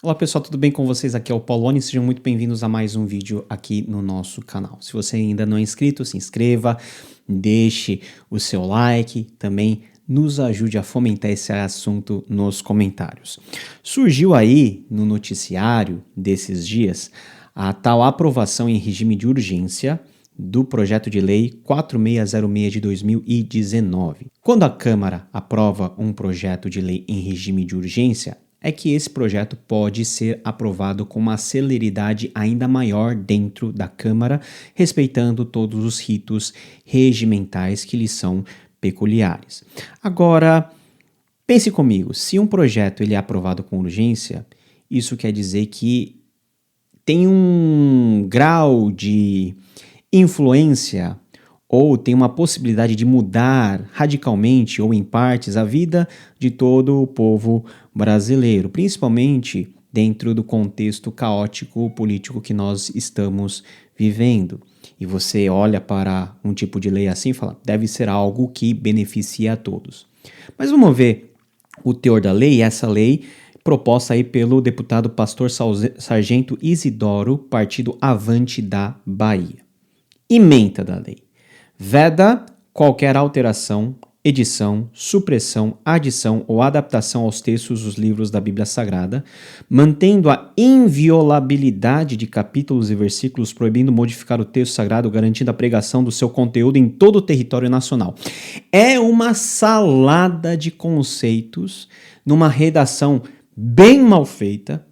Olá pessoal, tudo bem com vocês? Aqui é o Paulone, sejam muito bem-vindos a mais um vídeo aqui no nosso canal. Se você ainda não é inscrito, se inscreva, deixe o seu like, também nos ajude a fomentar esse assunto nos comentários. Surgiu aí no noticiário desses dias a tal aprovação em regime de urgência do projeto de lei 4606 de 2019. Quando a Câmara aprova um projeto de lei em regime de urgência, é que esse projeto pode ser aprovado com uma celeridade ainda maior dentro da Câmara, respeitando todos os ritos regimentais que lhes são peculiares. Agora, pense comigo, se um projeto ele é aprovado com urgência, isso quer dizer que tem um grau de influência ou tem uma possibilidade de mudar radicalmente ou em partes a vida de todo o povo brasileiro, principalmente dentro do contexto caótico político que nós estamos vivendo. E você olha para um tipo de lei assim e fala, deve ser algo que beneficie a todos. Mas vamos ver o teor da lei, essa lei proposta aí pelo deputado pastor Sargento Isidoro, partido Avante da Bahia. Ementa da lei. Veda qualquer alteração, edição, supressão, adição ou adaptação aos textos dos livros da Bíblia Sagrada, mantendo a inviolabilidade de capítulos e versículos, proibindo modificar o texto sagrado, garantindo a pregação do seu conteúdo em todo o território nacional. É uma salada de conceitos numa redação bem mal feita,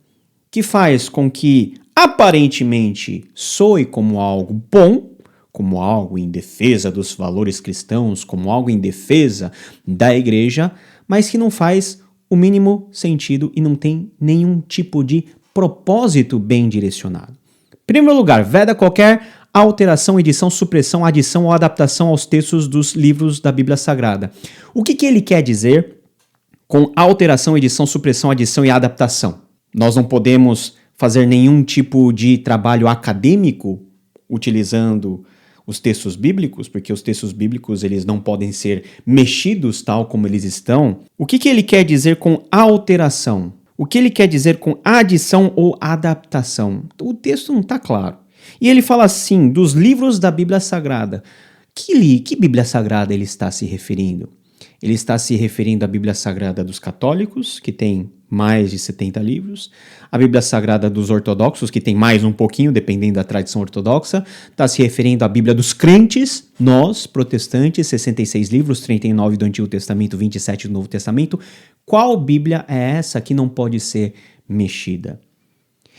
que faz com que aparentemente soe como algo bom, como algo em defesa dos valores cristãos, como algo em defesa da igreja, mas que não faz o mínimo sentido e não tem nenhum tipo de propósito bem direcionado. Em primeiro lugar, veda qualquer alteração, edição, supressão, adição ou adaptação aos textos dos livros da Bíblia Sagrada. O que ele quer dizer com alteração, edição, supressão, adição e adaptação? Nós não podemos fazer nenhum tipo de trabalho acadêmico utilizando os textos bíblicos, porque os textos bíblicos eles não podem ser mexidos tal como eles estão. O que ele quer dizer com alteração? O que ele quer dizer com adição ou adaptação? O texto não está claro. E ele fala assim, dos livros da Bíblia Sagrada. Que Bíblia Sagrada ele está se referindo? Ele está se referindo à Bíblia Sagrada dos católicos, que tem mais de 70 livros, a Bíblia Sagrada dos ortodoxos, que tem mais um pouquinho, dependendo da tradição ortodoxa, está se referindo à Bíblia dos crentes, nós, protestantes, 66 livros, 39 do Antigo Testamento, 27 do Novo Testamento. Qual Bíblia é essa que não pode ser mexida?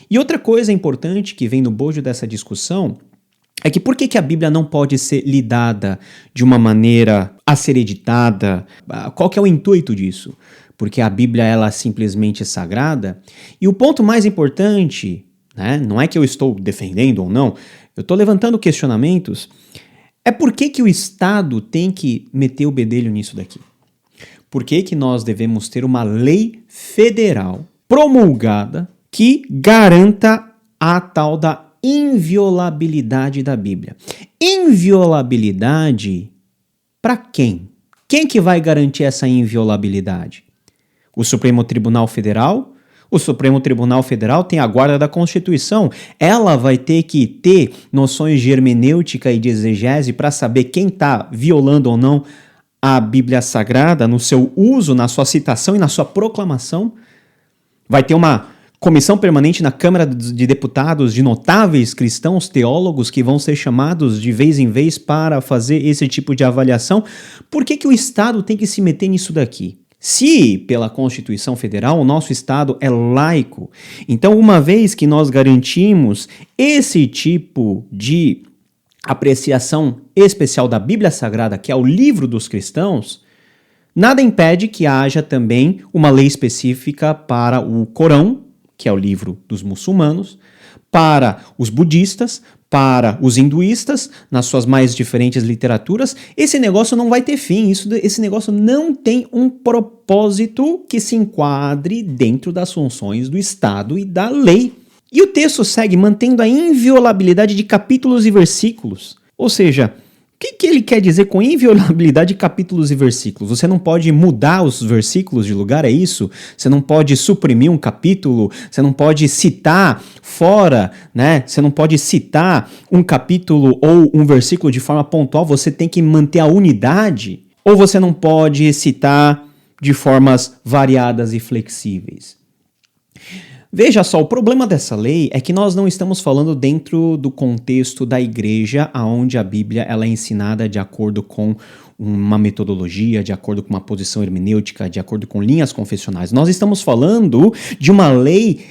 E outra coisa importante que vem no bojo dessa discussão é que por que a Bíblia não pode ser lidada de uma maneira a ser editada? Qual que é o intuito disso? Porque a Bíblia ela simplesmente é sagrada. E o ponto mais importante, né, não é que eu estou defendendo ou não, eu estou levantando questionamentos, é por que o Estado tem que meter o bedelho nisso daqui? Por que nós devemos ter uma lei federal promulgada que garanta a tal da inviolabilidade da Bíblia? Inviolabilidade para quem? Quem que vai garantir essa inviolabilidade? O Supremo Tribunal Federal? O Supremo Tribunal Federal tem a guarda da Constituição. Ela vai ter que ter noções de hermenêutica e de exegese para saber quem está violando ou não a Bíblia Sagrada no seu uso, na sua citação e na sua proclamação. Vai ter uma comissão permanente na Câmara de Deputados de notáveis cristãos, teólogos, que vão ser chamados de vez em vez para fazer esse tipo de avaliação. Por que o Estado tem que se meter nisso daqui? Se, pela Constituição Federal, o nosso Estado é laico, então uma vez que nós garantimos esse tipo de apreciação especial da Bíblia Sagrada, que é o livro dos cristãos, nada impede que haja também uma lei específica para o Corão, que é o livro dos muçulmanos, para os budistas, para os hinduístas, nas suas mais diferentes literaturas. Esse negócio não vai ter fim, esse negócio não tem um propósito que se enquadre dentro das funções do Estado e da lei. E o texto segue mantendo a inviolabilidade de capítulos e versículos. Ou seja, que ele quer dizer com inviolabilidade de capítulos e versículos? Você não pode mudar os versículos de lugar, é isso? Você não pode suprimir um capítulo, você não pode citar fora, né? Você não pode citar um capítulo ou um versículo de forma pontual, você tem que manter a unidade? Ou você não pode citar de formas variadas e flexíveis? Veja só, o problema dessa lei é que nós não estamos falando dentro do contexto da igreja, onde a Bíblia ela é ensinada de acordo com uma metodologia, de acordo com uma posição hermenêutica, de acordo com linhas confessionais. Nós estamos falando de uma lei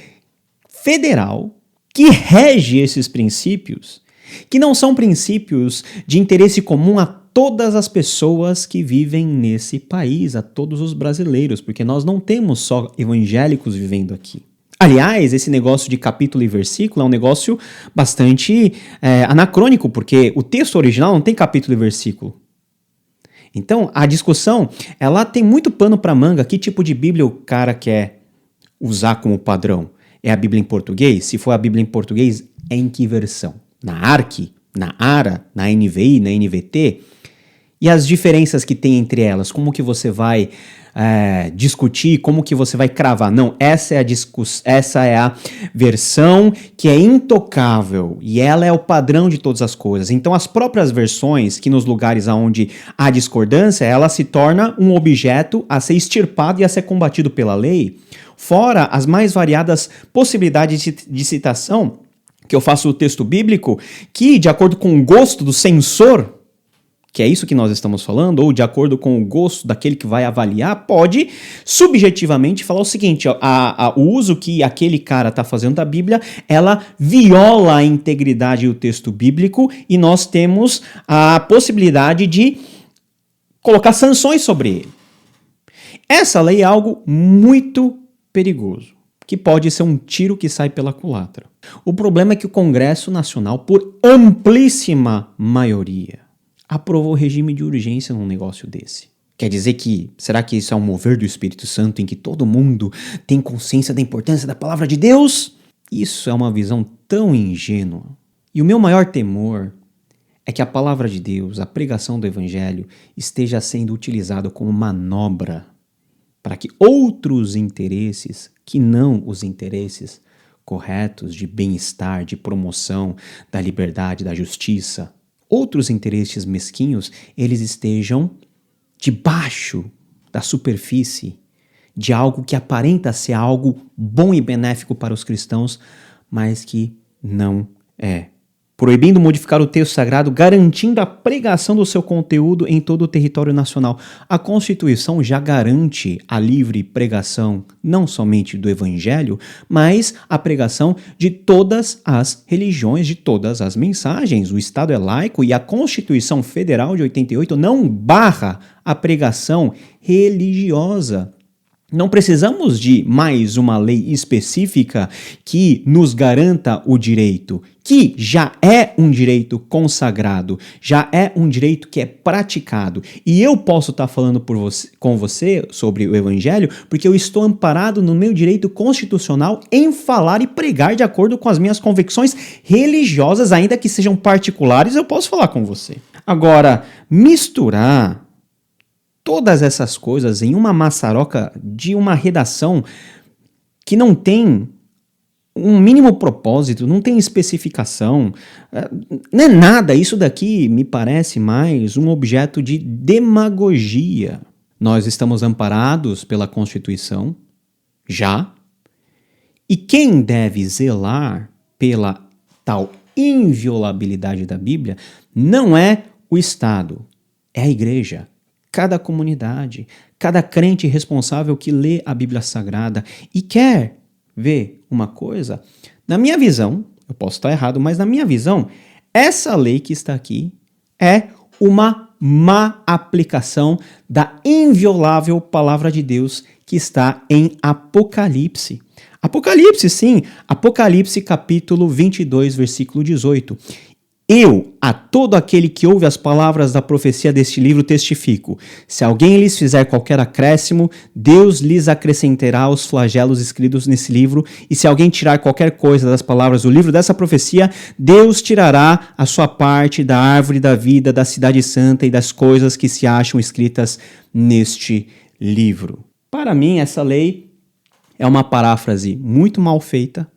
federal que rege esses princípios, que não são princípios de interesse comum a todas as pessoas que vivem nesse país, a todos os brasileiros, porque nós não temos só evangélicos vivendo aqui. Aliás, esse negócio de capítulo e versículo é um negócio bastante anacrônico, porque o texto original não tem capítulo e versículo. Então, a discussão, ela tem muito pano para manga. Que tipo de Bíblia o cara quer usar como padrão? É a Bíblia em português? Se for a Bíblia em português, é em que versão? Na ARC? Na ARA? Na NVI? Na NVT? E as diferenças que tem entre elas? Como que você vai discutir? Como que você vai cravar? Não, essa é a versão que é intocável e ela é o padrão de todas as coisas. Então as próprias versões, que nos lugares onde há discordância, ela se torna um objeto a ser extirpado e a ser combatido pela lei, fora as mais variadas possibilidades de citação que eu faço do texto bíblico, que de acordo com o gosto do censor, que é isso que nós estamos falando, ou de acordo com o gosto daquele que vai avaliar, pode subjetivamente falar o seguinte, o uso que aquele cara está fazendo da Bíblia, ela viola a integridade do texto bíblico e nós temos a possibilidade de colocar sanções sobre ele. Essa lei é algo muito perigoso, que pode ser um tiro que sai pela culatra. O problema é que o Congresso Nacional, por amplíssima maioria, aprovou o regime de urgência num negócio desse. Quer dizer que, será que isso é um mover do Espírito Santo em que todo mundo tem consciência da importância da palavra de Deus? Isso é uma visão tão ingênua. E o meu maior temor é que a palavra de Deus, a pregação do Evangelho, esteja sendo utilizada como manobra para que outros interesses, que não os interesses corretos de bem-estar, de promoção, da liberdade, da justiça, outros interesses mesquinhos, eles estejam debaixo da superfície de algo que aparenta ser algo bom e benéfico para os cristãos, mas que não é. Proibindo modificar o texto sagrado, garantindo a pregação do seu conteúdo em todo o território nacional. A Constituição já garante a livre pregação, não somente do Evangelho, mas a pregação de todas as religiões, de todas as mensagens. O Estado é laico e a Constituição Federal de 88 não barra a pregação religiosa. Não precisamos de mais uma lei específica que nos garanta o direito, que já é um direito consagrado, já é um direito que é praticado. E eu posso estar falando com você sobre o Evangelho porque eu estou amparado no meu direito constitucional em falar e pregar de acordo com as minhas convicções religiosas, ainda que sejam particulares, eu posso falar com você. Agora, misturar todas essas coisas em uma maçaroca de uma redação que não tem um mínimo propósito, não tem especificação, não é nada. Isso daqui me parece mais um objeto de demagogia. Nós estamos amparados pela Constituição, já, e quem deve zelar pela tal inviolabilidade da Bíblia não é o Estado, é a igreja. Cada comunidade, cada crente responsável que lê a Bíblia Sagrada e quer ver uma coisa, na minha visão, eu posso estar errado, mas na minha visão, essa lei que está aqui é uma má aplicação da inviolável palavra de Deus que está em Apocalipse. Apocalipse, sim, Apocalipse capítulo 22, versículo 18. Eu, a todo aquele que ouve as palavras da profecia deste livro, testifico. Se alguém lhes fizer qualquer acréscimo, Deus lhes acrescentará os flagelos escritos nesse livro, e se alguém tirar qualquer coisa das palavras do livro dessa profecia, Deus tirará a sua parte da árvore da vida, da cidade santa e das coisas que se acham escritas neste livro. Para mim, essa lei é uma paráfrase muito mal feita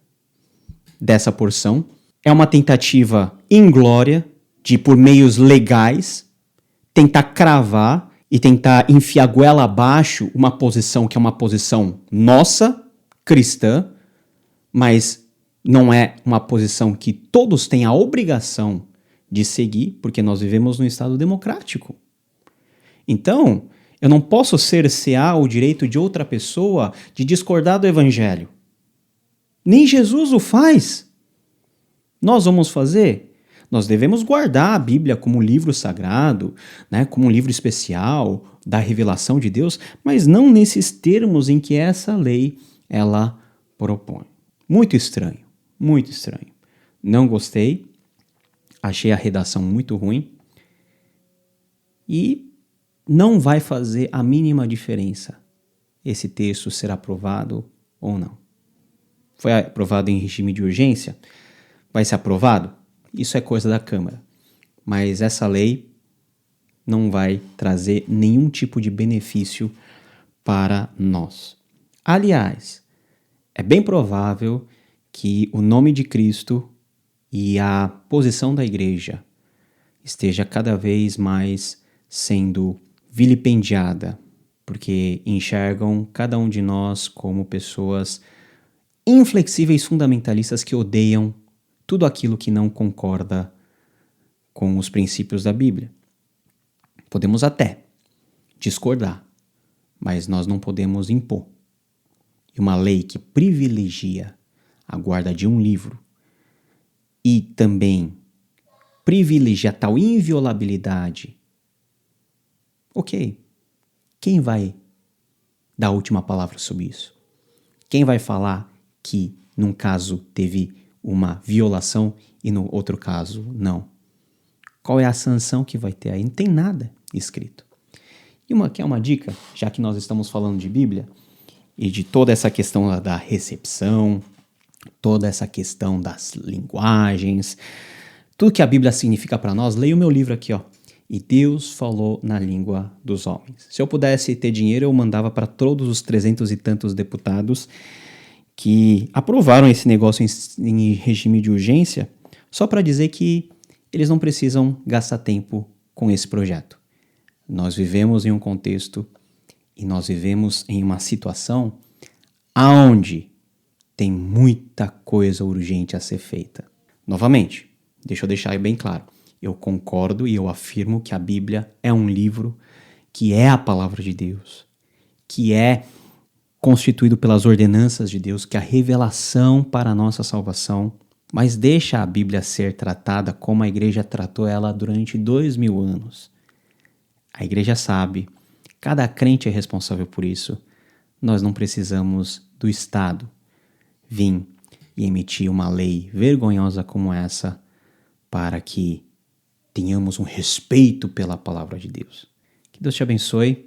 dessa porção. É uma tentativa inglória de, por meios legais, tentar cravar e tentar enfiar a goela abaixo uma posição que é uma posição nossa, cristã, mas não é uma posição que todos têm a obrigação de seguir, porque nós vivemos num Estado democrático. Então, eu não posso cercear o direito de outra pessoa de discordar do Evangelho. Nem Jesus o faz. Nós vamos fazer? Nós devemos guardar a Bíblia como livro sagrado, né, como um livro especial da revelação de Deus, mas não nesses termos em que essa lei ela propõe. Muito estranho, muito estranho. Não gostei, achei a redação muito ruim e não vai fazer a mínima diferença esse texto ser aprovado ou não. Foi aprovado em regime de urgência? Vai ser aprovado? Isso é coisa da Câmara. Mas essa lei não vai trazer nenhum tipo de benefício para nós. Aliás, é bem provável que o nome de Cristo e a posição da igreja esteja cada vez mais sendo vilipendiada, porque enxergam cada um de nós como pessoas inflexíveis fundamentalistas que odeiam tudo aquilo que não concorda com os princípios da Bíblia. Podemos até discordar, mas nós não podemos impor. E uma lei que privilegia a guarda de um livro e também privilegia tal inviolabilidade, ok, quem vai dar a última palavra sobre isso? Quem vai falar que num caso teve uma violação e no outro caso não? Qual é a sanção que vai ter aí? Não tem nada escrito. E quer uma dica, já que nós estamos falando de Bíblia e de toda essa questão da recepção, toda essa questão das linguagens, tudo que a Bíblia significa para nós, leia o meu livro aqui, ó. E Deus falou na língua dos homens. Se eu pudesse ter dinheiro, eu mandava para todos os 300 e tantos deputados que aprovaram esse negócio em regime de urgência, só para dizer que eles não precisam gastar tempo com esse projeto. Nós vivemos em um contexto e nós vivemos em uma situação onde tem muita coisa urgente a ser feita. Novamente, deixa eu deixar bem claro, eu concordo e eu afirmo que a Bíblia é um livro que é a palavra de Deus, que é constituído pelas ordenanças de Deus, que é a revelação para a nossa salvação, mas deixa a Bíblia ser tratada como a igreja tratou ela durante 2000 anos. A igreja sabe, cada crente é responsável por isso. Nós não precisamos do Estado vir e emitir uma lei vergonhosa como essa para que tenhamos um respeito pela palavra de Deus. Que Deus te abençoe.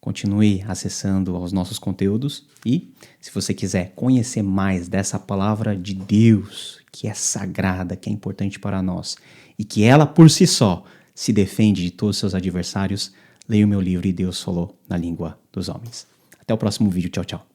Continue acessando aos nossos conteúdos e, se você quiser conhecer mais dessa palavra de Deus, que é sagrada, que é importante para nós e que ela por si só se defende de todos os seus adversários, leia o meu livro E Deus Falou na Língua dos Homens. Até o próximo vídeo. Tchau, tchau.